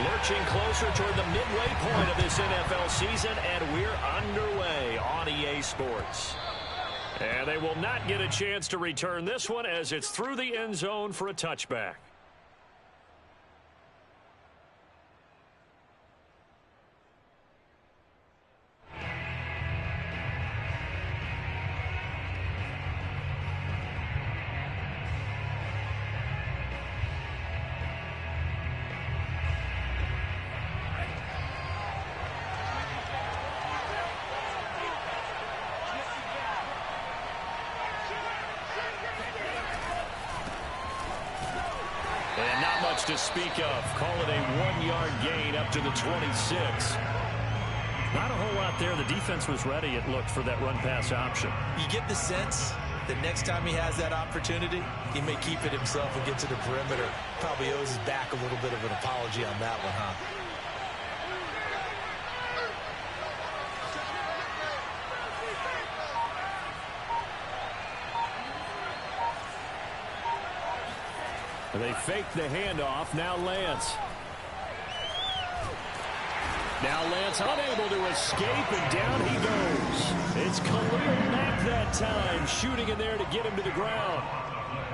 Lurching closer toward the midway point of this NFL season, and we're underway on EA Sports. And they will not get a chance to return this one as it's through the end zone for a touchback. And not much to speak of. Call it a 1-yard gain up to the 26. Not a whole lot there. The defense was ready, it looked, for that run-pass option. You get the sense that next time he has that opportunity, he may keep it himself and get to the perimeter. Probably owes his back a little bit of an apology on that one, huh? They fake the handoff. Now Lance. Now Lance unable to escape, and down he goes. It's Khalil Mack that time, shooting in there to get him to the ground.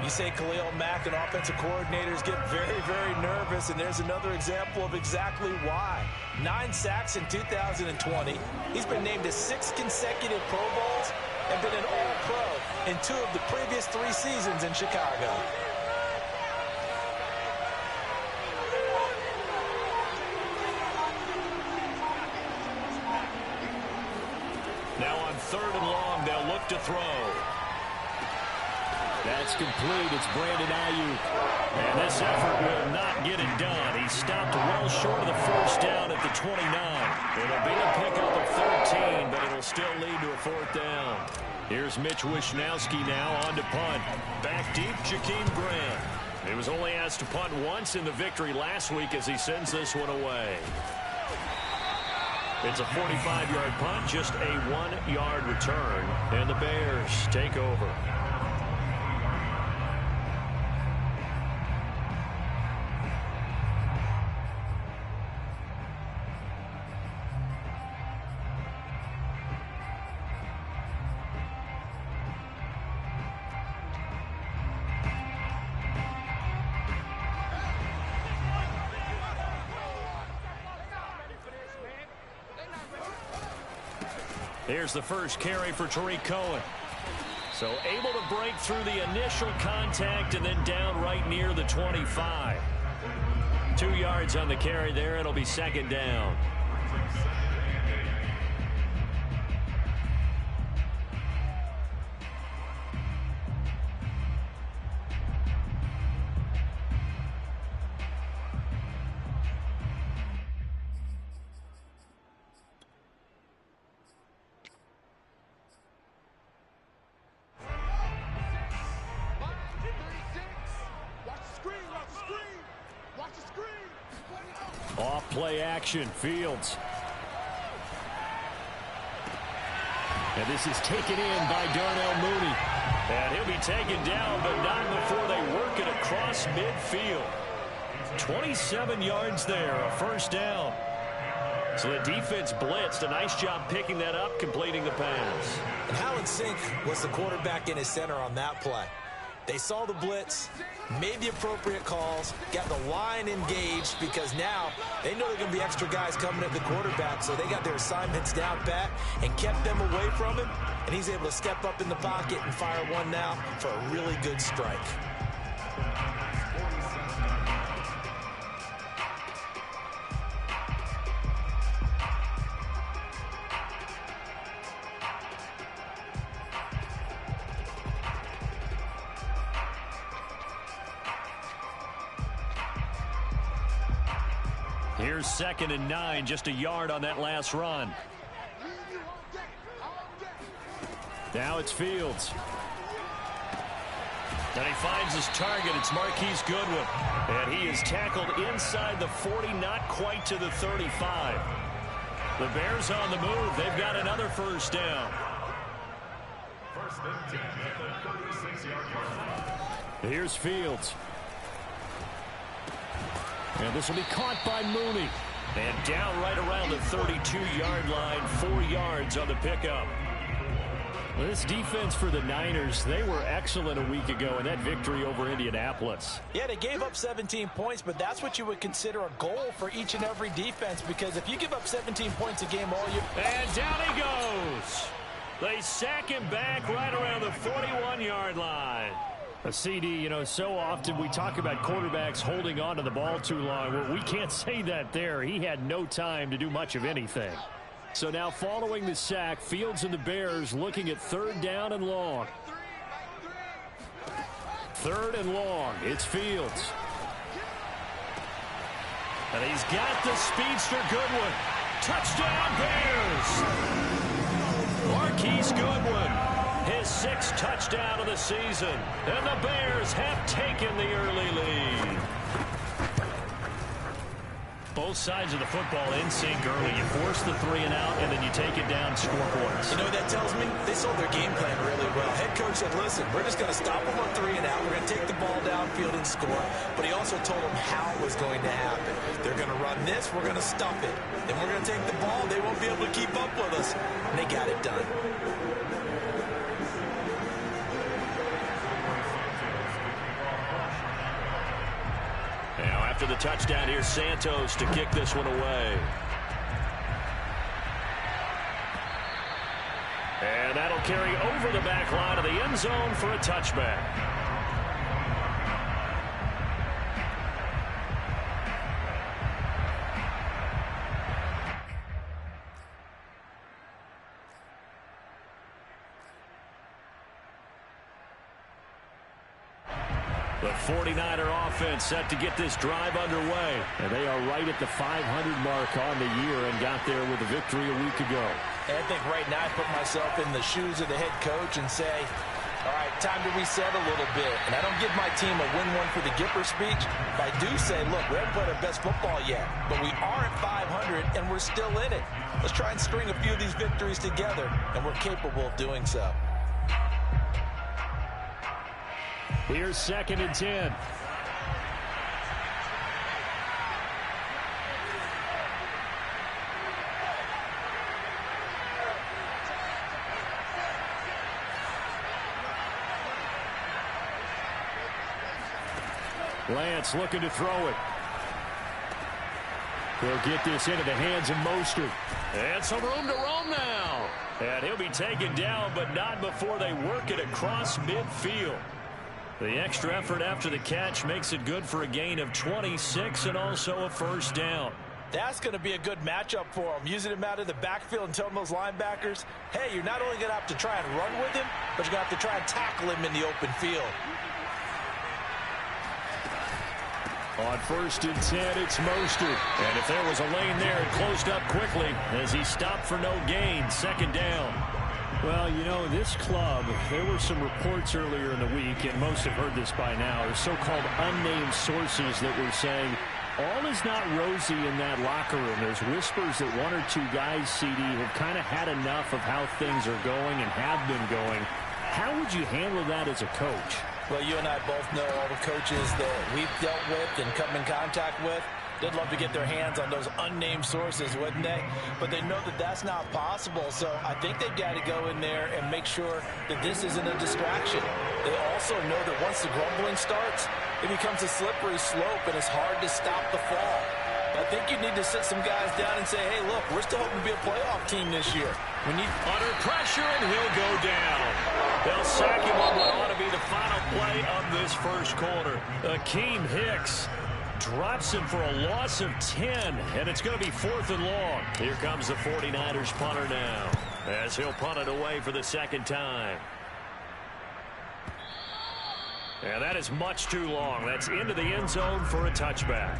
You say Khalil Mack and offensive coordinators get very, very nervous, and there's another example of exactly why. 9 sacks in 2020. He's been named to 6 consecutive Pro Bowls and been an All-Pro in 2 of the previous 3 seasons in Chicago. Now on 3rd and long, they'll look to throw. That's complete. It's Brandon Ayuk. And this effort will not get it done. He stopped well short of the first down at the 29. It'll be a pickup of 13, but it'll still lead to a 4th down. Here's Mitch Wishnowsky now on to punt. Back deep, Jakeem Grant. He was only asked to punt once in the victory last week as he sends this one away. It's a 45-yard punt, just a 1-yard return, and the Bears take over. Here's the first carry for Tariq Cohen. So able to break through the initial contact and then down right near the 25. 2 yards on the carry there. It'll be 2nd down. Off play action, Fields. And this is taken in by Darnell Mooney. And he'll be taken down, but not before they work it across midfield. 27 yards there, a 1st down. So the defense blitzed. A nice job picking that up, completing the pass. And how in sync was the quarterback in his center on that play? They saw the blitz, made the appropriate calls, got the line engaged, because now they know there are going to be extra guys coming at the quarterback, so they got their assignments down pat and kept them away from him, and he's able to step up in the pocket and fire one now for a really good strike. Here's 2nd and 9, just a yard on that last run. Now it's Fields. And he finds his target. It's Marquise Goodwin. And he is tackled inside the 40, not quite to the 35. The Bears on the move. They've got another 1st down. Here's Fields. And this will be caught by Mooney. And down right around the 32-yard line, 4 yards on the pickup. Well, this defense for the Niners, they were excellent a week ago in that victory over Indianapolis. Yeah, they gave up 17 points, but that's what you would consider a goal for each and every defense, because if you give up 17 points a game all year... And down he goes. They sack him back right around the 41-yard line. A CD, you know, so often we talk about quarterbacks holding on to the ball too long. Well, we can't say that there. He had no time to do much of anything. So now following the sack, Fields and the Bears looking at 3rd down and long. 3rd and long. It's Fields. And he's got the speedster Goodwin. Touchdown Bears! Marquise Goodwin. His 6th touchdown of the season. And the Bears have taken the early lead. Both sides of the football in sync early. You force the 3 and out, and then you take it down, score points. You know what that tells me? They sold their game plan really well. Head coach said, listen, we're just going to stop them on 3 and out. We're going to take the ball downfield and score. But he also told them how it was going to happen. They're going to run this. We're going to stop it. Then we're going to take the ball. They won't be able to keep up with us. And they got it done. Now after the touchdown, here's Santos to kick this one away. And that'll carry over the back line of the end zone for a touchback. The 49er offense set to get this drive underway. And they are right at the 500 mark on the year and got there with a victory a week ago. And I think right now I put myself in the shoes of the head coach and say, all right, time to reset a little bit. And I don't give my team a win one for the Gipper speech, but I do say, look, we haven't played our best football yet, but we are at 500 and we're still in it. Let's try and string a few of these victories together, and we're capable of doing so. Here's 2nd and 10. Lance looking to throw it. He'll get this into the hands of Mostert. And some room to roam now. And he'll be taken down, but not before they work it across midfield. The extra effort after the catch makes it good for a gain of 26 and also a 1st down. That's going to be a good matchup for him. Using him out of the backfield and telling those linebackers, hey, you're not only going to have to try and run with him, but you're going to have to try and tackle him in the open field. On 1st and 10, it's Mostert. And if there was a lane there, it closed up quickly as he stopped for no gain. 2nd down. Well, you know, this club, there were some reports earlier in the week, and most have heard this by now, are so-called unnamed sources that were saying all is not rosy in that locker room. There's whispers that 1 or 2 guys, CD, have kind of had enough of how things are going and have been going. How would you handle that as a coach? Well, you and I both know all the coaches that we've dealt with and come in contact with. They'd love to get their hands on those unnamed sources, wouldn't they? But they know that that's not possible, so I think they've got to go in there and make sure that this isn't a distraction. They also know that once the grumbling starts, it becomes a slippery slope, and it's hard to stop the fall. I think you need to sit some guys down and say, hey, look, we're still hoping to be a playoff team this year. We need under pressure, and he'll go down. They'll sack him on what ought to be the final play of this 1st quarter. Akeem Hicks drops him for a loss of 10, and it's going to be 4th and long. Here comes the 49ers punter now, as he'll punt it away for the 2nd time. And that is much too long. That's into the end zone for a touchback.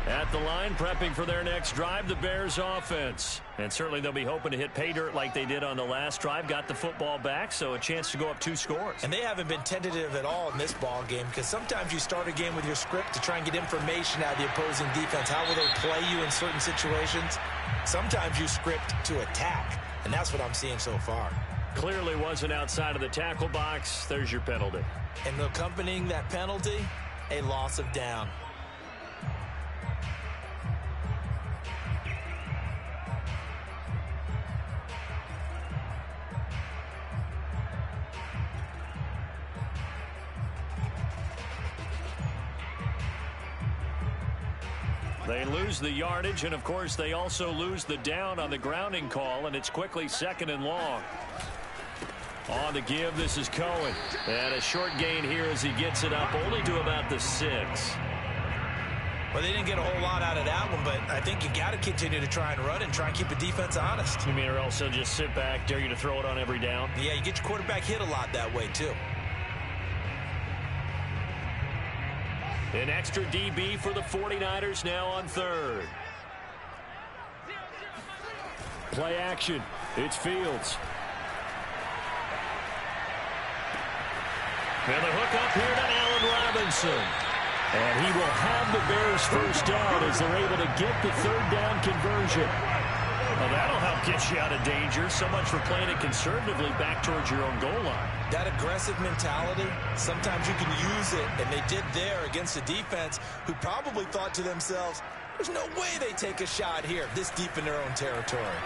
At at the line, prepping for their next drive, the Bears offense. And certainly they'll be hoping to hit pay dirt like they did on the last drive, got the football back, so a chance to go up 2 scores. And they haven't been tentative at all in this ball game, because sometimes you start a game with your script to try and get information out of the opposing defense. How will they play you in certain situations? Sometimes you script to attack, and that's what I'm seeing so far. Clearly wasn't outside of the tackle box. There's your penalty. And accompanying that penalty, a loss of down. They lose the yardage, and of course they also lose the down on the grounding call, and it's quickly 2nd and long. On the give, this is Cohen. And a short gain here as he gets it up only to about the 6. Well, they didn't get a whole lot out of that one, but I think you got to continue to try and run and try and keep the defense honest. You mean or else they'll just sit back, dare you to throw it on every down? Yeah, you get your quarterback hit a lot that way, too. An extra DB for the 49ers now on 3rd. Play action. It's Fields. And the hook up here to Allen Robinson. And he will have the Bears first down as they're able to get the 3rd down conversion. Well, that'll help get you out of danger. So much for playing it conservatively back towards your own goal line. That aggressive mentality, sometimes you can use it, and they did there against a defense who probably thought to themselves, there's no way they take a shot here this deep in their own territory.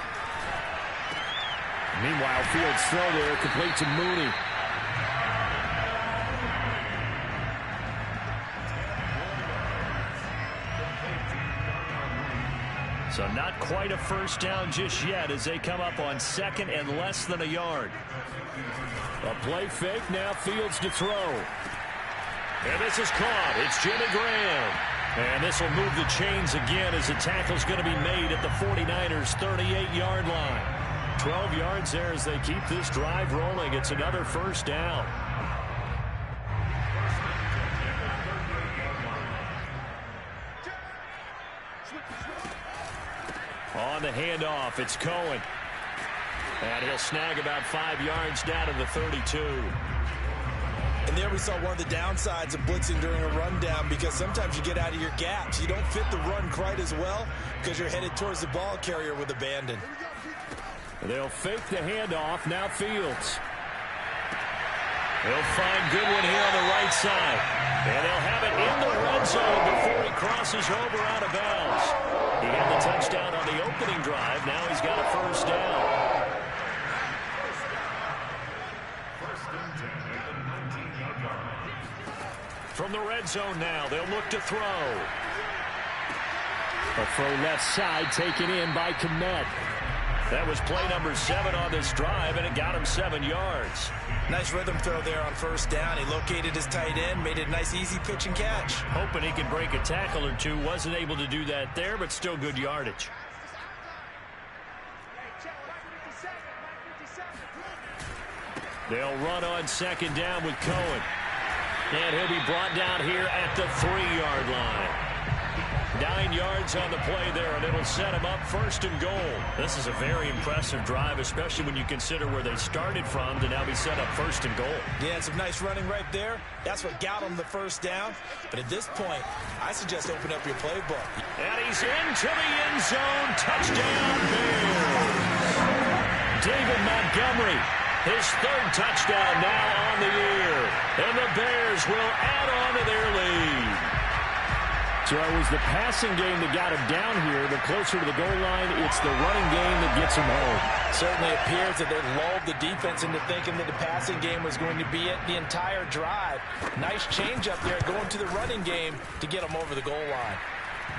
Meanwhile, Fields' throw there complete to Mooney. So not quite a first down just yet as they come up on 2nd and less than a yard. A play fake, now Fields to throw. And this is caught. It's Jimmy Graham. And this will move the chains again as the tackle's going to be made at the 49ers' 38-yard line. 12 yards there as they keep this drive rolling. It's another first down. On the handoff, it's Cohen. And he'll snag about 5 yards down to the 32. And there we saw one of the downsides of blitzing during a rundown, because sometimes you get out of your gaps. You don't fit the run quite as well because you're headed towards the ball carrier with abandon. They'll fake the handoff. Now Fields. They'll find Goodwin here on the right side. And they'll have it in the red zone before he crosses over out of bounds. He had the touchdown on the opening drive. Now he's got a first down. From the red zone now, they'll look to throw. A throw left side taken in by Kmet. That was play number 7 on this drive, and it got him 7 yards. Nice rhythm throw there on first down. He located his tight end, made it a nice, easy pitch and catch. Hoping he could break a tackle or two. Wasn't able to do that there, but still good yardage. They'll run on 2nd down with Cohen. And he'll be brought down here at the 3-yard line. 9 yards on the play there, and it'll set him up 1st and goal. This is a very impressive drive, especially when you consider where they started from to now be set up 1st and goal. Yeah, some nice running right there. That's what got him the first down. But at this point, I suggest open up your playbook. And he's into the end zone. Touchdown, Bears. David Montgomery, his 3rd touchdown now on the year. And the Bears will add on to their lead. So it was the passing game that got him down here. The closer to the goal line, it's the running game that gets him home. Certainly appears that they lulled the defense into thinking that the passing game was going to be it the entire drive. Nice change up there going to the running game to get him over the goal line.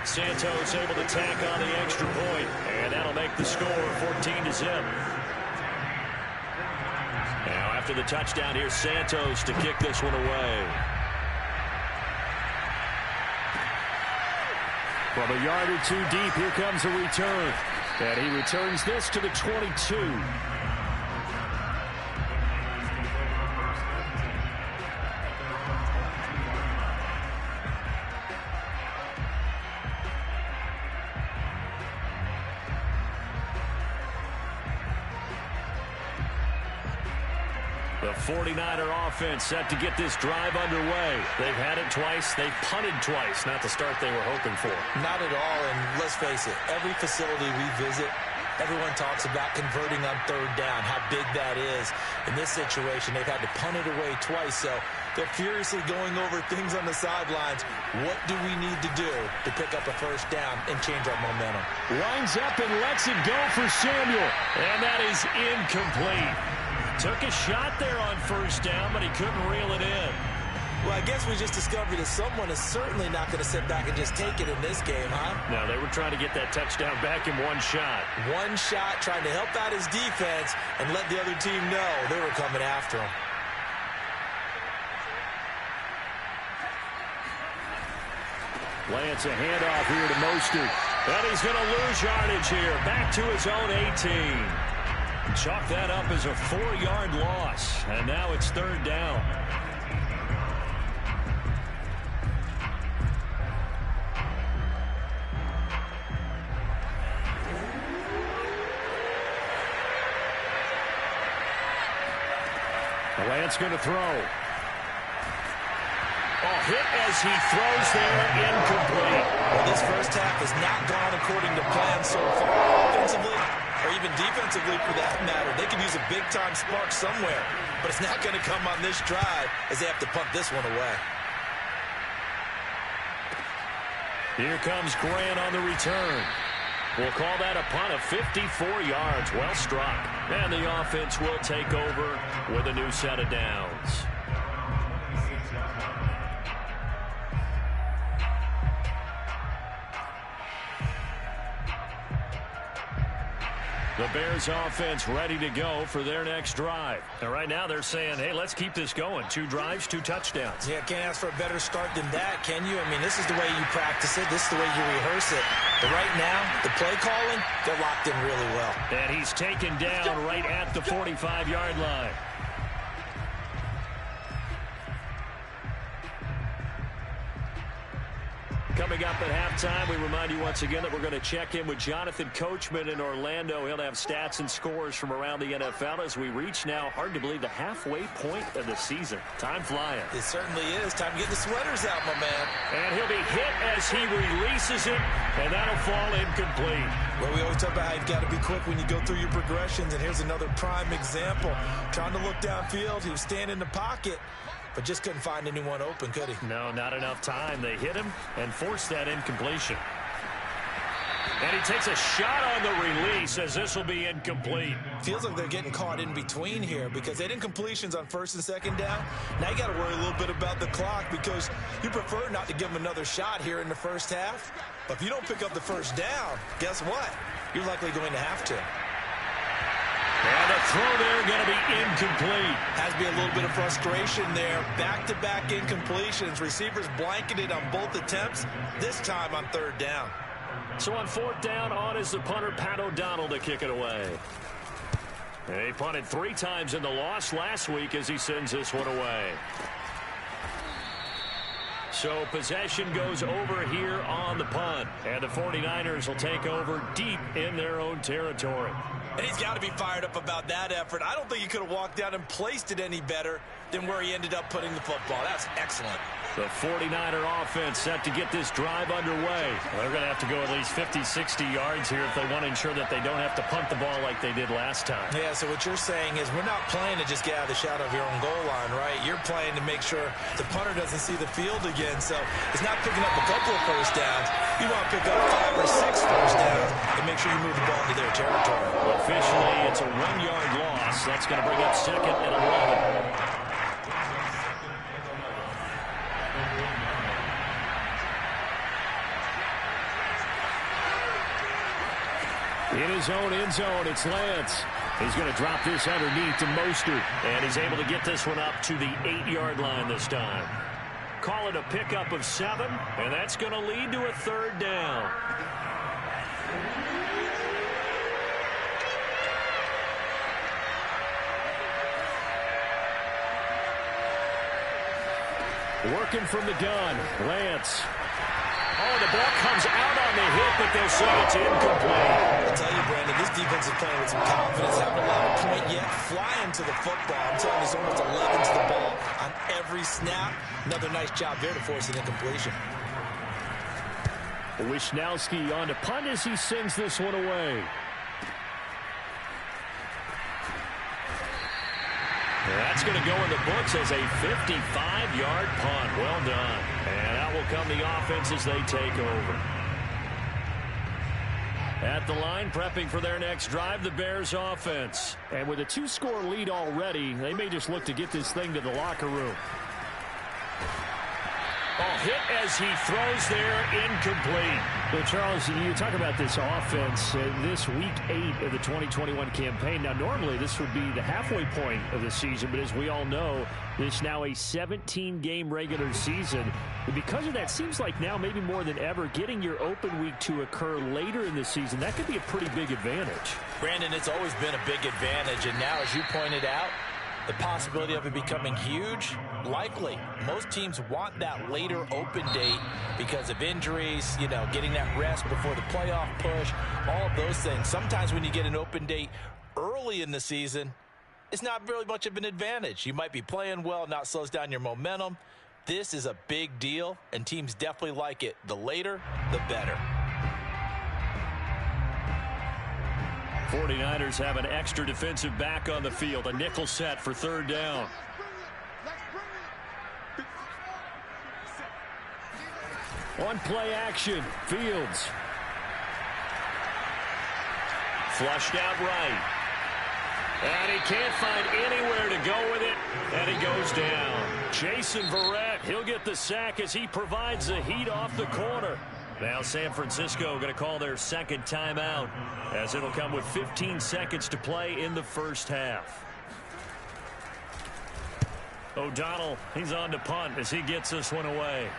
Santos able to tack on the extra point, and that'll make the score 14-0. Now after the touchdown, here's Santos to kick this one away. From a yard or 2 deep, here comes a return. And he returns this to the 22. The 49er offense set to get this drive underway. They've had it twice. They've punted twice. Not the start they were hoping for. Not at all, and let's face it, every facility we visit, everyone talks about converting on third down, how big that is. In this situation, they've had to punt it away twice, so they're furiously going over things on the sidelines. What do we need to do to pick up a first down and change our momentum? Lines up and lets it go for Samuel. And that is incomplete. Took a shot there on first down, but he couldn't reel it in. Well, I guess we just discovered that someone is certainly not going to sit back and just take it in this game, huh? No, they were trying to get that touchdown back in one shot. One shot, trying to help out his defense and let the other team know they were coming after him. Lance, a handoff here to Mostert. And he's going to lose yardage here. Back to his own 18. Chalk that up as a 4-yard loss. And now it's third down. Lance going to throw. Oh, hit as he throws there, incomplete. Well, this first half has not gone according to plan so far, offensively or even defensively for that matter. They could use a big-time spark somewhere, but it's not going to come on this drive as they have to punt this one away. Here comes Grant on the return. We'll call that a punt of 54 yards. Well struck. And the offense will take over with a new set of downs. The Bears offense ready to go for their next drive. And right now they're saying, hey, let's keep this going. 2 drives, 2 touchdowns. Yeah, can't ask for a better start than that, can you? I mean, this is the way you practice it. This is the way you rehearse it. But right now, the play calling, they're locked in really well. And he's taken down right at the 45-yard line. Coming up at halftime, we remind you once again that we're going to check in with Jonathan Coachman in Orlando. He'll have stats and scores from around the NFL as we reach now, hard to believe, the halfway point of the season. Time flying. It certainly is. Time to get the sweaters out, my man. And he'll be hit as he releases it, and that'll fall incomplete. Well, we always talk about how you've got to be quick when you go through your progressions, and here's another prime example. Trying to look downfield, he was standing in the pocket, but just couldn't find anyone open, could he? No, not enough time. They hit him and forced that incompletion. And he takes a shot on the release as this will be incomplete. Feels like they're getting caught in between here because they did incompletions on first and second down. Now you got to worry a little bit about the clock because you prefer not to give them another shot here in the first half. But if you don't pick up the first down, guess what? You're likely going to have to. And the throw there going to be incomplete. Has to be a little bit of frustration there. Back-to-back incompletions. Receivers blanketed on both attempts, this time on third down. So on fourth down, on is the punter, Pat O'Donnell, to kick it away. And he punted 3 times in the loss last week as he sends this one away. So possession goes over here on the punt. And the 49ers will take over deep in their own territory. And he's got to be fired up about that effort. I don't think he could have walked down and placed it any better than where he ended up putting the football. That's excellent. The 49er offense set to get this drive underway. Well, they're going to have to go at least 50, 60 yards here if they want to ensure that they don't have to punt the ball like they did last time. Yeah, so what you're saying is we're not playing to just get out of the shadow of your own goal line, right? You're playing to make sure the punter doesn't see the field again. So it's not picking up a couple of first downs. You want to pick up 5 or 6 first downs and make sure you move the ball into their territory. Well, officially, it's a 1-yard loss. That's going to bring up second and 11. In his own end zone, it's Lance. He's going to drop this underneath to Mostert. And he's able to get this one up to the 8-yard line this time. Call it a pickup of 7, and that's going to lead to a third down. Working from the gun, Lance. Oh, the ball comes out on the hit, but they'll say it's incomplete. I'll tell you, Brandon, this defense is playing with some confidence, haven't allowed a point yet, flying to the football. I'm telling you, it's almost 11 to the ball on every snap. Another nice job there to force an incompletion. Wishnowski on to punt as he sends this one away. That's going to go in the books as a 55-yard punt. Well done. And out will come the offense as they take over. At the line, prepping for their next drive, the Bears offense. And with a 2-score lead already, they may just look to get this thing to the locker room. Ball hit as he throws there, incomplete. Well, Charles, you talk about this offense this week 8 of the 2021 campaign. Now, normally this would be the halfway point of the season, but as we all know, it's now a 17-game regular season. And because of that, seems like now maybe more than ever, getting your open week to occur later in the season, that could be a pretty big advantage. Brandon, it's always been a big advantage, and now, as you pointed out, the possibility of it becoming huge, likely. Most teams want that later open date because of injuries, you know, getting that rest before the playoff push, all of those things. Sometimes when you get an open date early in the season, it's not really much of an advantage. You might be playing well, now it slows down your momentum. This is a big deal, and teams definitely like it. The later, the better. 49ers have an extra defensive back on the field. A nickel set for third down. On play action, Fields. Flushed out right. And he can't find anywhere to go with it. And he goes down. Jason Verrett, he'll get the sack as he provides the heat off the corner. Now San Francisco going to call their second timeout as it'll come with 15 seconds to play in the first half. O'Donnell, he's on to punt as he gets this one away.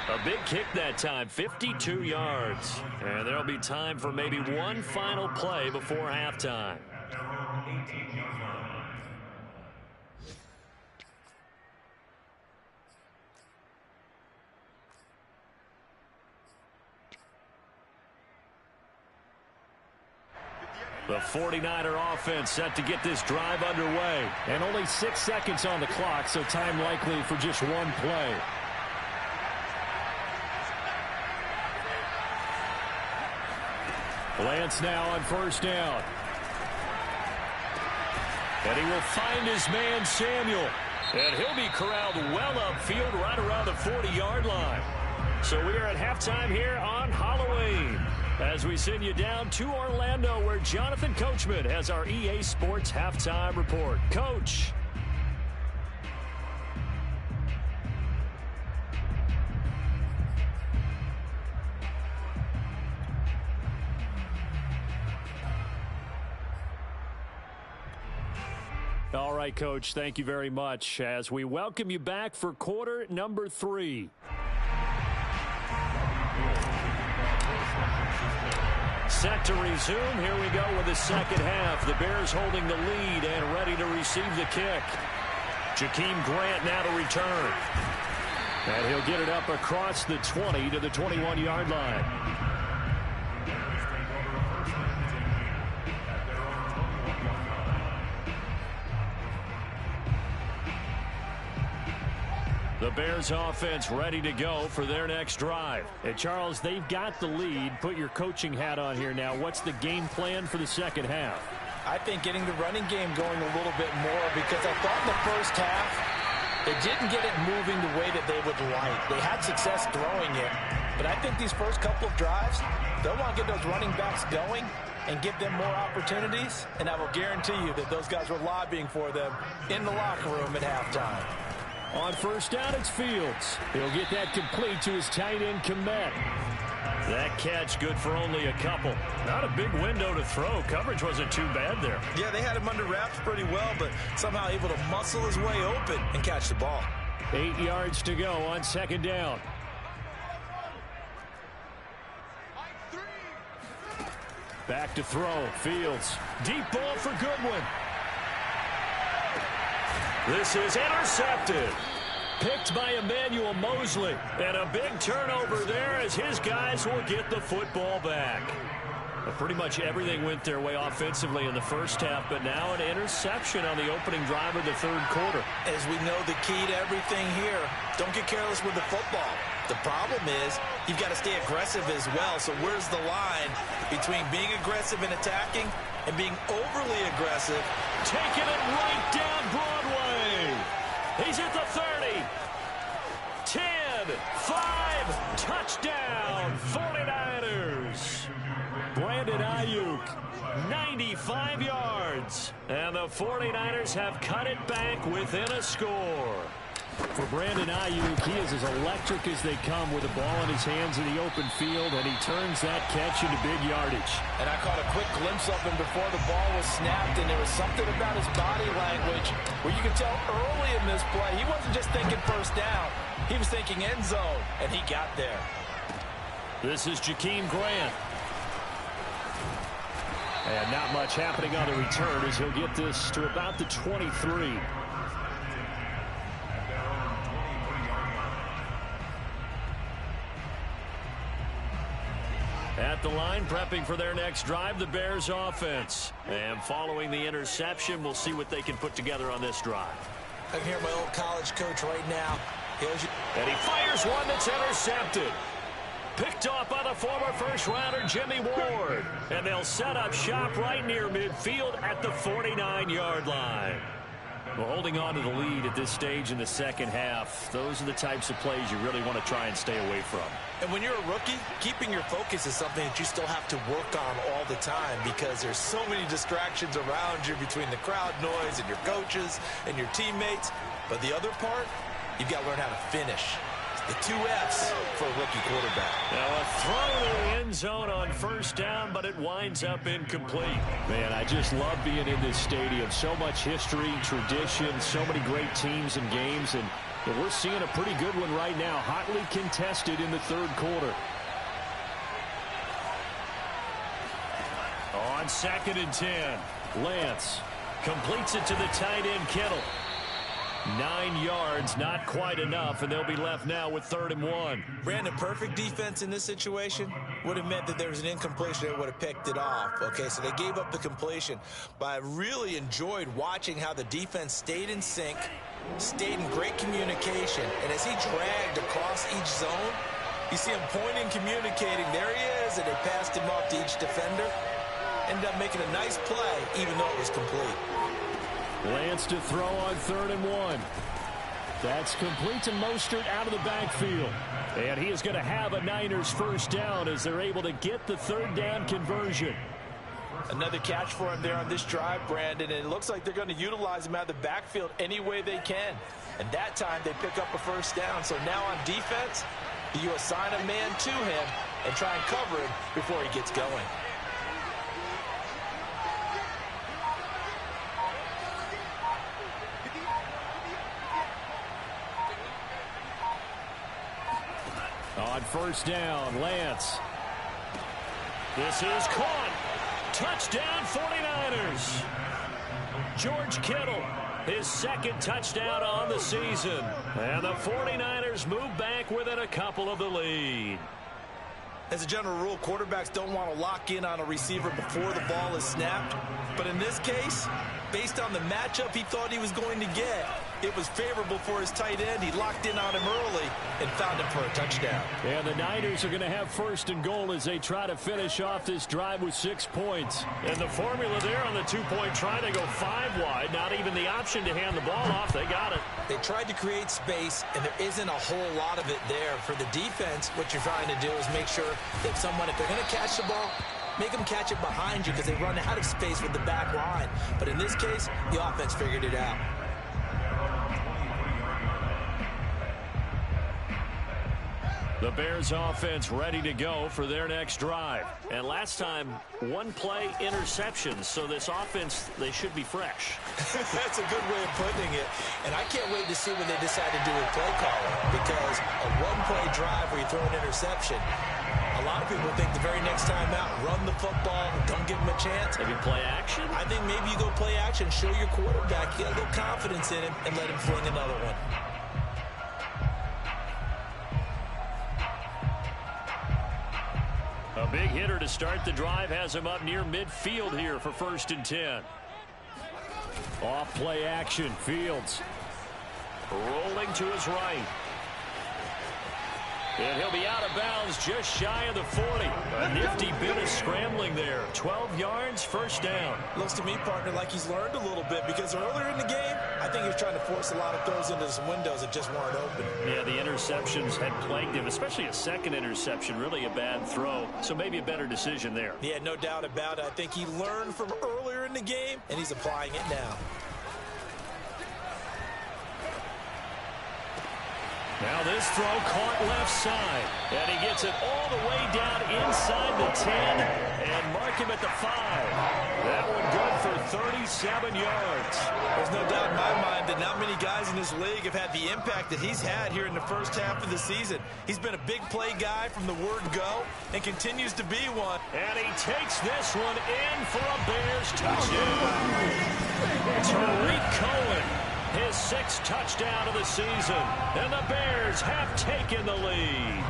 A big kick that time, 52 yards. And there'll be time for maybe one final play before halftime. The 49er offense set to get this drive underway. And only 6 seconds on the clock, so time likely for just one play. Lance now on first down. And he will find his man Samuel. And he'll be corralled well upfield right around the 40-yard line. So we are at halftime here on Halloween, as we send you down to Orlando, where Jonathan Coachman has our EA Sports Halftime Report. Coach. All right, Coach, thank you very much as we welcome you back for quarter number 3. Set to resume. Here we go with the second half. The Bears holding the lead and ready to receive the kick. Jakeem Grant now to return. And he'll get it up across the 20 to the 21-yard line. The Bears offense ready to go for their next drive. And Charles, they've got the lead. Put your coaching hat on here now. What's the game plan for the second half? I think getting the running game going a little bit more, because I thought in the first half they didn't get it moving the way that they would like. They had success throwing it, but I think these first couple of drives, they'll want to get those running backs going and give them more opportunities, and I will guarantee you that those guys were lobbying for them in the locker room at halftime. On first down, it's Fields. He'll get that complete to his tight end, Kmet. That catch good for only a couple. Not a big window to throw. Coverage wasn't too bad there. Yeah, they had him under wraps pretty well, but somehow able to muscle his way open and catch the ball. 8 yards to go on second down. Back to throw. Fields. Deep ball for Goodwin. This is intercepted. Picked by Emmanuel Mosley. And a big turnover there as his guys will get the football back. Pretty much everything went their way offensively in the first half, but now an interception on the opening drive of the third quarter. As we know, the key to everything here, don't get careless with the football. The problem is you've got to stay aggressive as well. So where's the line between being aggressive and attacking and being overly aggressive? Taking it right down Broadway. He's at the 30. 10, 5, touchdown, 49ers. Brandon Ayuk, 95 yards. And the 49ers have cut it back within a score. For Brandon Ayuk, he is as electric as they come with the ball in his hands in the open field, and he turns that catch into big yardage. And I caught a quick glimpse of him before the ball was snapped, and there was something about his body language where you could tell early in this play he wasn't just thinking first down. He was thinking end zone, and he got there. This is Jakeem Grant. And not much happening on the return as he'll get this to about the 23. At the line, prepping for their next drive, the Bears offense. And following the interception, we'll see what they can put together on this drive. I can hear my old college coach right now. And he fires one that's intercepted. Picked off by the former first-rounder Jimmy Ward. And they'll set up shop right near midfield at the 49-yard line. Well, holding on to the lead at this stage in the second half, those are the types of plays you really want to try and stay away from. And when you're a rookie, keeping your focus is something that you still have to work on all the time because there's so many distractions around you between the crowd noise and your coaches and your teammates. But the other part, you've got to learn how to finish. The 2 F's for a rookie quarterback. Now a throw to the end zone on first down, but it winds up incomplete. Man, I just love being in this stadium. So much history, tradition, so many great teams and games, and we're seeing a pretty good one right now, hotly contested in the third quarter. On 2nd and 10, Lance completes it to the tight end Kittle. 9 yards, not quite enough, and they'll be left now with 3rd and 1. Brandon, perfect defense in this situation would have meant that there was an incompletion. They would have picked it off. Okay, so they gave up the completion. But I really enjoyed watching how the defense stayed in sync, stayed in great communication, and as he dragged across each zone, you see him pointing, communicating. There he is, and they passed him off to each defender. Ended up making a nice play, even though it was complete. Lance to throw on 3rd and 1. That's complete to Mostert out of the backfield. And he is going to have a Niners first down as they're able to get the 3rd down conversion. Another catch for him there on this drive, Brandon, and it looks like they're going to utilize him out of the backfield any way they can. And that time they pick up a first down. So now on defense, you assign a man to him and try and cover him before he gets going. On first down, Lance. This is caught. Touchdown 49ers. George Kittle, his 2nd touchdown on the season. And the 49ers move back within a couple of the lead. As a general rule, quarterbacks don't want to lock in on a receiver before the ball is snapped. But in this case, based on the matchup he thought he was going to get, it was favorable for his tight end. He locked in on him early and found him for a touchdown. And the Niners are going to have 1st and goal as they try to finish off this drive with 6 points. And the formula there on the 2-point try to go 5 wide. Not even the option to hand the ball off. They got it. They tried to create space, and there isn't a whole lot of it there. For the defense, what you're trying to do is make sure that someone, if they're going to catch the ball, make them catch it behind you because they run out of space with the back line. But in this case, the offense figured it out. The Bears offense ready to go for their next drive. And last time, 1-play interceptions. So this offense, they should be fresh. That's a good way of putting it. And I can't wait to see what they decide to do with play calling. Because a 1-play drive where you throw an interception, a lot of people think the very next time out, run the football, don't give them a chance. Maybe play action? I think maybe you go play action, show your quarterback, you got a little confidence in him, and let him fling another one. A big hitter to start the drive has him up near midfield here for 1st and 10. Off play action. Fields rolling to his right. And he'll be out of bounds just shy of the 40. A nifty bit of scrambling there. 12 yards, 1st down. Looks to me, partner, like he's learned a little bit because earlier in the game, I think he was trying to force a lot of throws into some windows that just weren't open. Yeah, the interceptions had plagued him, especially a second interception. Really a bad throw, so maybe a better decision there. Yeah, no doubt about it. I think he learned from earlier in the game, and he's applying it now. Now this throw caught left side, and he gets it all the way down inside the 10 and mark him at the 5. That one good for 37 yards. There's no doubt in my mind that not many guys in this league have had the impact that he's had here in the first half of the season. He's been a big play guy from the word go and continues to be one. And he takes this one in for a Bears touchdown. Tariq Cohen. His 6th touchdown of the season, and the Bears have taken the lead.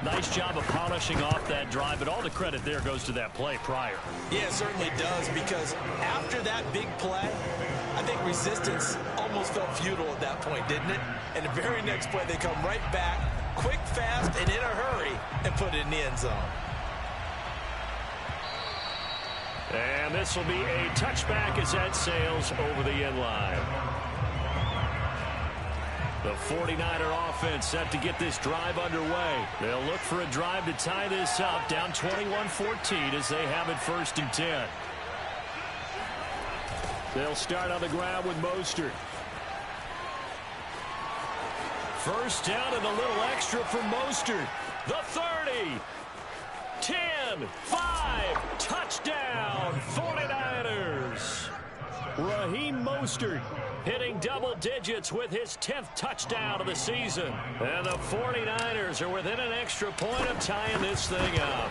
Nice job of polishing off that drive, but all the credit there goes to that play prior. Yeah, it certainly does, because after that big play, I think resistance almost felt futile at that point, didn't it? And the very next play, they come right back, quick, fast, and in a hurry, and put it in the end zone. And this will be a touchback as that sails over the end line. The 49er offense set to get this drive underway. They'll look for a drive to tie this up, down 21-14 as they have it 1st and 10. They'll start on the ground with Mostert. 1st down and a little extra for Mostert. The 30. 10, 5, touchdown, 49ers. Raheem Mostert hitting double digits with his 10th touchdown of the season. And the 49ers are within an extra point of tying this thing up.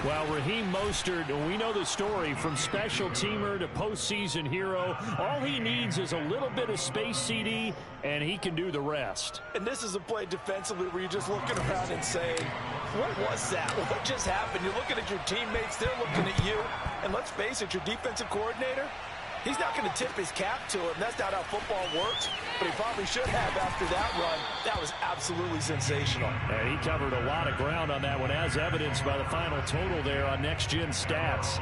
Well, Raheem Mostert, we know the story, from special teamer to postseason hero. All he needs is a little bit of space, CD, and he can do the rest. And this is a play defensively where you're just looking around and saying, what was that? What just happened? You're looking at your teammates, they're looking at you. And let's face it, your defensive coordinator, he's not going to tip his cap to him. That's not how football works. But he probably should have after that run. That was absolutely sensational. And he covered a lot of ground on that one, as evidenced by the final total there on Next Gen Stats.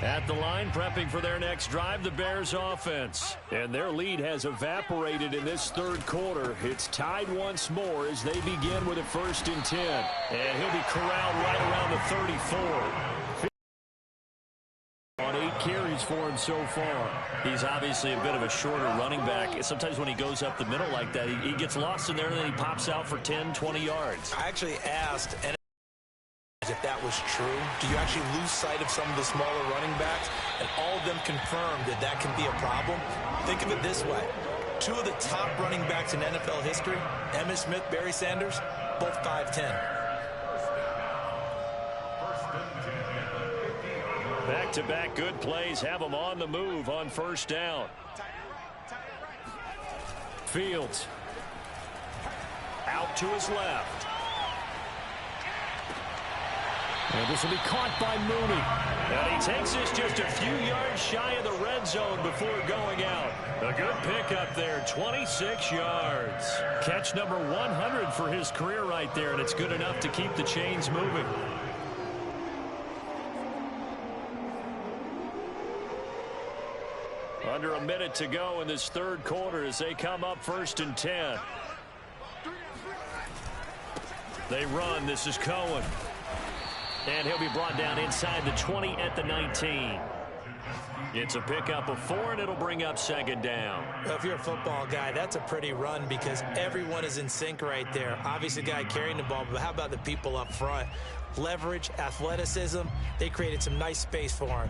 At the line, prepping for their next drive, the Bears offense. And their lead has evaporated in this 3rd quarter. It's tied once more as they begin with a 1st and 10. And he'll be corralled right around the 34. On 8 carries for him so far. He's obviously a bit of a shorter running back. Sometimes when he goes up the middle like that, he gets lost in there and then he pops out for 10, 20 yards. I actually asked, and if that was true, do you actually lose sight of some of the smaller running backs? And all of them confirmed that that can be a problem. Think of it this way. 2 of the top running backs in NFL history, Emmitt Smith, Barry Sanders, both 5'10". Back-to-back good plays have them on the move on 1st down. Fields out to his left. And this will be caught by Mooney. And he takes this just a few yards shy of the red zone before going out. A good pickup there, 26 yards. Catch number 100 for his career right there, and it's good enough to keep the chains moving. Under a minute to go in this 3rd quarter as they come up 1st and 10. They run. This is Cohen. And he'll be brought down inside the 20 at the 19. It's a pickup of 4, and it'll bring up 2nd down. Well, if you're a football guy, that's a pretty run because everyone is in sync right there. Obviously, the guy carrying the ball, but how about the people up front? Leverage, athleticism, they created some nice space for him.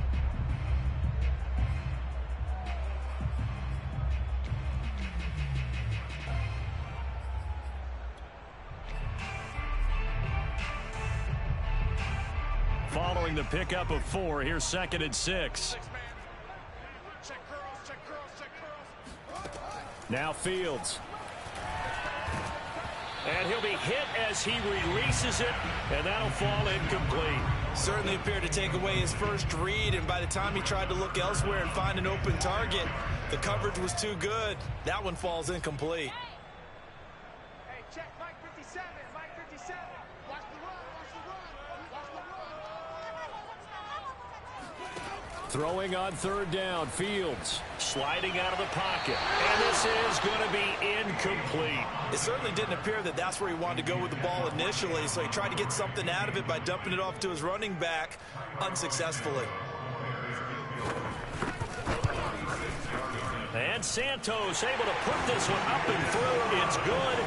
following the pickup of 4. Here's 2nd and 6. Now Fields. And he'll be hit as he releases it, and that'll fall incomplete. Certainly appeared to take away his first read, and by the time he tried to look elsewhere and find an open target, the coverage was too good. That one falls incomplete. Hey, check Mike 57. Mike 57. Watch the run. Watch the run. Watch the run. Throwing on 3rd down, Fields sliding out of the pocket. And this is going to be incomplete. It certainly didn't appear that that's where he wanted to go with the ball initially, so he tried to get something out of it by dumping it off to his running back unsuccessfully. And Santos able to put this one up and through. It's good.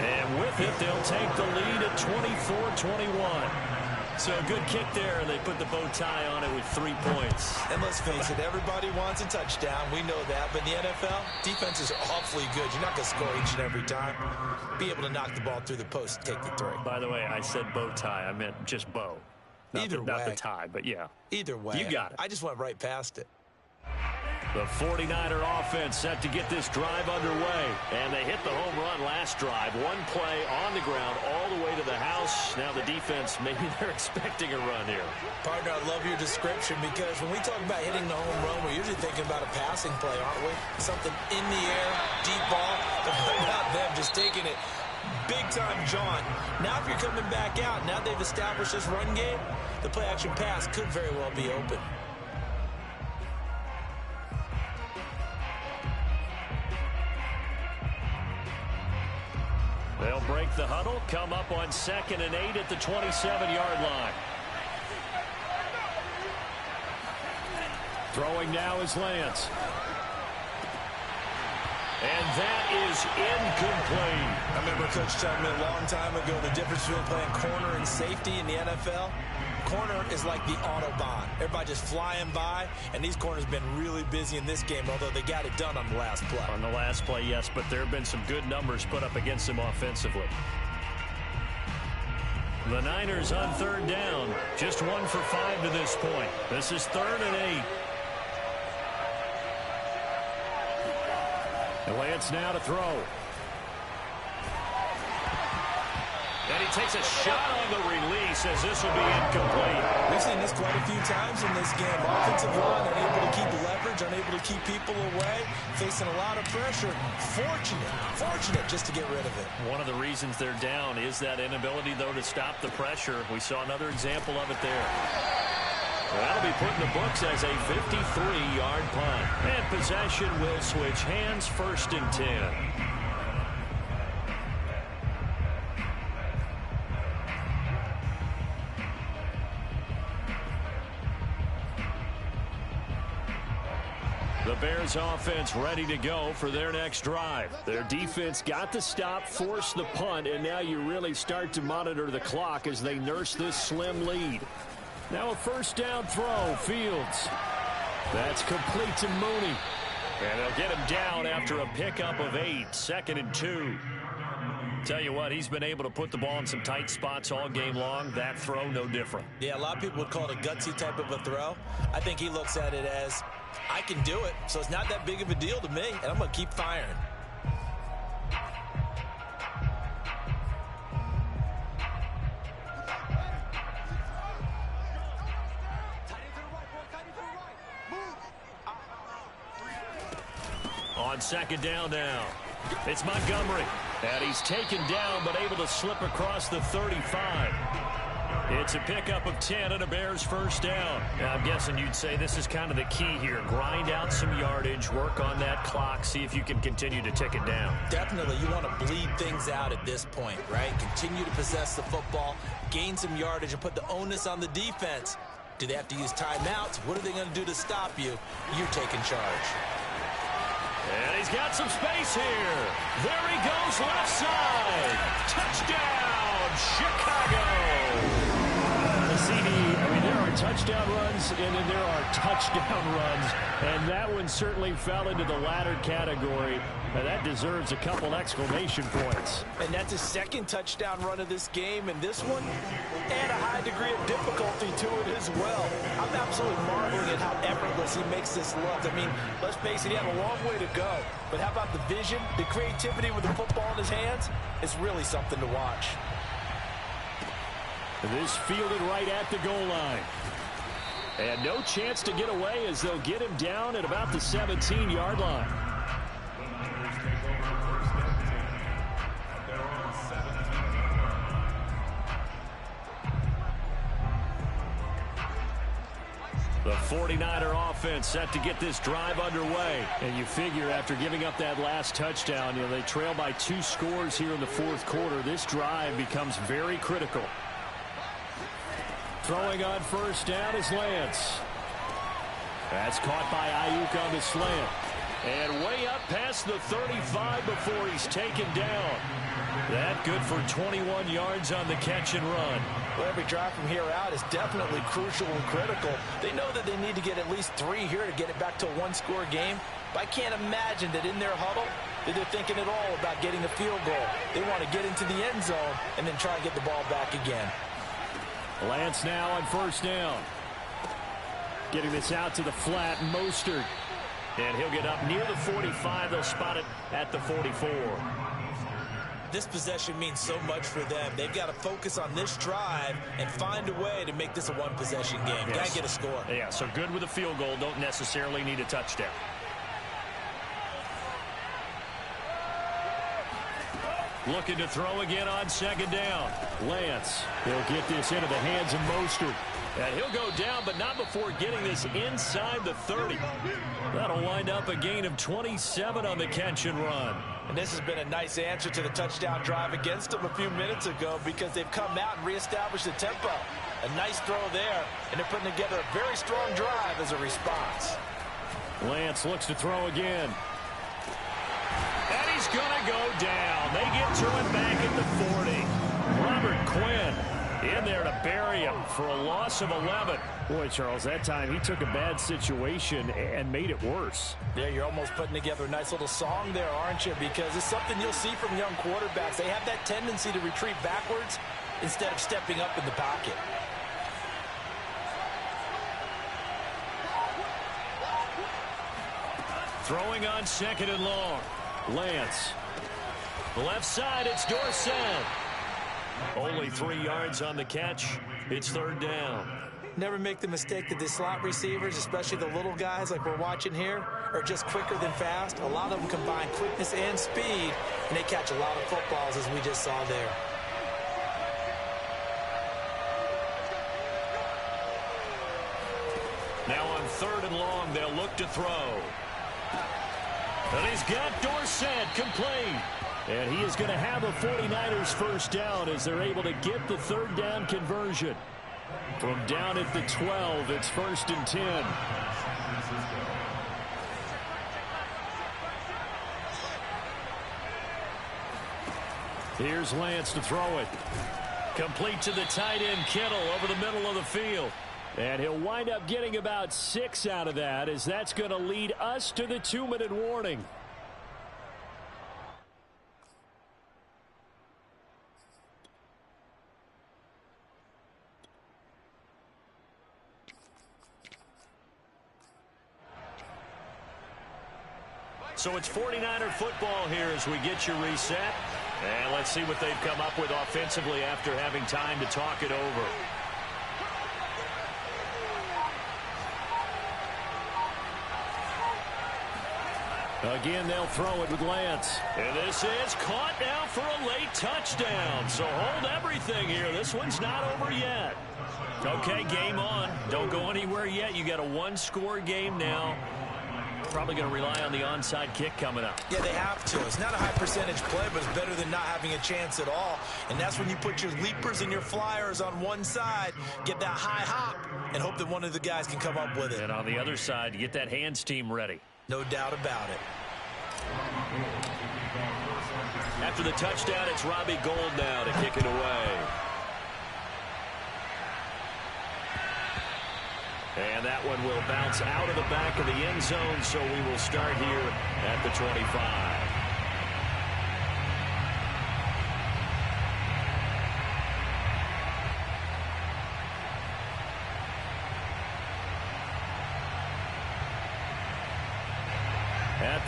And with it, they'll take the lead at 24-21. So a good kick there, and they put the bow tie on it with 3 points. And let's face it, everybody wants a touchdown. We know that. But in the NFL, defenses are awfully good. You're not going to score each and every time. Be able to knock the ball through the post and take the 3. By the way, I said bow tie. I meant just bow. Not the tie, but yeah. Either way. You got it. I just went right past it. The 49er offense set to get this drive underway. And they hit the home run last drive. One play on the ground all the way to the house. Now the defense, maybe they're expecting a run here. Partner, I love your description because when we talk about hitting the home run, we're usually thinking about a passing play, aren't we? Something in the air, deep ball. But what about them just taking it big time, John? Now if you're coming back out, now they've established this run game, the play-action pass could very well be open. They'll break the huddle, come up on 2nd and 8 at the 27-yard line. Throwing now is Lance. And that is incomplete. I remember Coach telling me a long time ago the difference between playing corner and safety in the NFL. Corner is like the Autobahn. Everybody just flying by, and these corners have been really busy in this game, although they got it done on the last play. On the last play, yes, but there have been some good numbers put up against them offensively. The Niners on 3rd down, just 1 for 5 to this point. This is 3rd and 8. Lance now to throw. And he takes a shot on the release as this will be incomplete. We've seen this quite a few times in this game. Offensive line unable to keep leverage, unable to keep people away, facing a lot of pressure. Fortunate just to get rid of it. One of the reasons they're down is that inability, though, to stop the pressure. We saw another example of it there. That'll be put in the books as a 53-yard punt. And possession will switch hands, 1st and 10. The Bears offense ready to go for their next drive. Their defense got the stop, forced the punt, and now you really start to monitor the clock as they nurse this slim lead. Now a 1st down throw, Fields. That's complete to Mooney. And they'll get him down after a pickup of 8, 2nd and 2. Tell you what, he's been able to put the ball in some tight spots all game long. That throw, no different. Yeah, a lot of people would call it a gutsy type of a throw. I think he looks at it as, I can do it, so it's not that big of a deal to me, and I'm going to keep firing. On 2nd down now, it's Montgomery. And he's taken down, but able to slip across the 35. It's a pickup of 10 and a Bears 1st down. Now, I'm guessing you'd say this is kind of the key here. Grind out some yardage, work on that clock, see if you can continue to tick it down. Definitely, you want to bleed things out at this point, right? Continue to possess the football, gain some yardage, and put the onus on the defense. Do they have to use timeouts? What are they going to do to stop you? You're taking charge. And he's got some space here. There he goes, left side. Touchdown, Chicago. There are touchdown runs, and then there are touchdown runs, and that one certainly fell into the latter category. Now that deserves a couple exclamation points. And that's his 2nd touchdown run of this game, and this one, and a high degree of difficulty to it as well. I'm absolutely marveling at how effortless he makes this look. I mean, let's face it, he had a long way to go. But how about the vision, the creativity with the football in his hands? It's really something to watch. This fielded right at the goal line. And no chance to get away as they'll get him down at about the 17-yard line. The 49er offense set to get this drive underway. And you figure after giving up that last touchdown, they trail by 2 scores here in the fourth quarter. This drive becomes very critical. Throwing on first down is Lance. That's caught by Ayuk on the slant. And way up past the 35 before he's taken down. That good for 21 yards on the catch and run. Well, every drive from here out is definitely crucial and critical. They know that they need to get at least 3 here to get it back to a one-score game. But I can't imagine that in their huddle that they're thinking at all about getting a field goal. They want to get into the end zone and then try and get the ball back again. Lance now on first down. Getting this out to the flat, Mostert. And he'll get up near the 45. They'll spot it at the 44. This possession means so much for them. They've got to focus on this drive and find a way to make this a one-possession game. Yes. Got to get a score. Yeah, so good with a field goal. Don't necessarily need a touchdown. Looking to throw again on second down. Lance, he'll get this into the hands of Mostert. And he'll go down, but not before getting this inside the 30. That'll wind up a gain of 27 on the catch and run. And this has been a nice answer to the touchdown drive against them a few minutes ago because they've come out and reestablished the tempo. A nice throw there, and they're putting together a very strong drive as a response. Lance looks to throw again. And he's going to go down. They get to him back at the 40. Robert Quinn in there to bury him for a loss of 11. Boy, Charles, that time he took a bad situation and made it worse. Yeah, you're almost putting together a nice little song there, aren't you? Because it's something you'll see from young quarterbacks. They have that tendency to retreat backwards instead of stepping up in the pocket. Throwing on second and long. Lance. The left side, it's Dorsett. Only 3 yards on the catch. It's third down. Never make the mistake that the slot receivers, especially the little guys like we're watching here, are just quicker than fast. A lot of them combine quickness and speed, and they catch a lot of footballs, as we just saw there. Now on third and long, they'll look to throw. And he's got Dorsett complete. And he is going to have a 49ers first down as they're able to get the third down conversion. From down at the 12, it's 1st and 10. Here's Lance to throw it. Complete to the tight end, Kittle, over the middle of the field. And he'll wind up getting about 6 out of that, as that's going to lead us to the 2-minute warning. So it's 49er football here as we get you reset. And let's see what they've come up with offensively after having time to talk it over. Again, they'll throw it with Lance. And this is caught now for a late touchdown. So hold everything here. This one's not over yet. Okay, game on. Don't go anywhere yet. You got a one-score game now. Probably going to rely on the onside kick coming up. Yeah, they have to. It's not a high percentage play, but it's better than not having a chance at all. And that's when you put your leapers and your flyers on one side, get that high hop, and hope that one of the guys can come up with it. And on the other side, get that hands team ready. No doubt about it. After the touchdown, it's Robbie Gould now to kick it away. And that one will bounce out of the back of the end zone, so we will start here at the 25.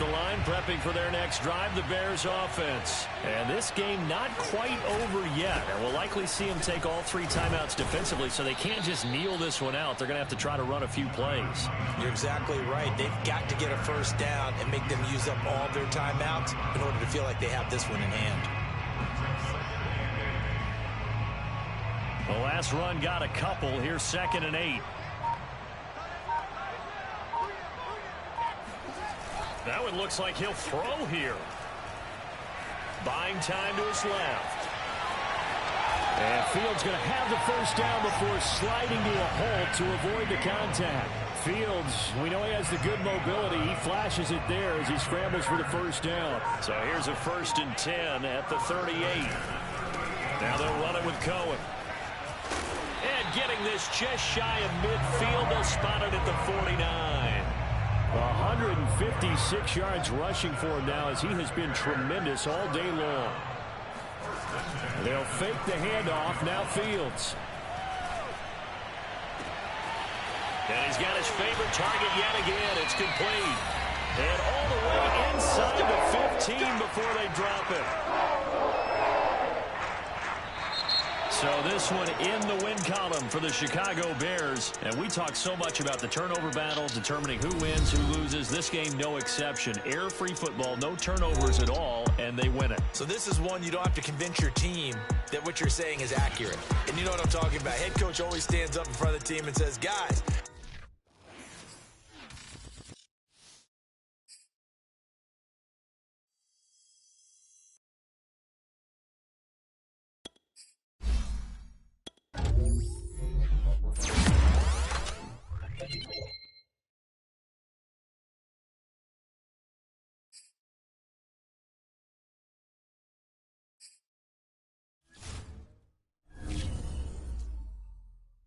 the line, prepping for their next drive, the Bears offense. And this game not quite over yet. And we'll likely see them take all 3 timeouts defensively, so they can't just kneel this one out. They're going to have to try to run a few plays. You're exactly right. They've got to get a first down and make them use up all their timeouts in order to feel like they have this one in hand. The last run got a couple. Here's 2nd and 8. That one looks like he'll throw here. Buying time to his left. And Fields going to have the first down before sliding to a halt to avoid the contact. Fields, we know he has the good mobility. He flashes it there as he scrambles for the first down. So here's a 1st and 10 at the 38. Now they'll run it with Cohen. And getting this just shy of midfield, they'll spot it at the 49. 156 yards rushing for him now as he has been tremendous all day long. They'll fake the handoff. Now Fields. And he's got his favorite target yet again. It's complete. And all the way inside the 15 before they drop it. So this one in the win column for the Chicago Bears. And we talk so much about the turnover battle, determining who wins, who loses. This game, no exception. Air-free football, no turnovers at all, and they win it. So this is one you don't have to convince your team that what you're saying is accurate. And you know what I'm talking about. Head coach always stands up in front of the team and says, guys,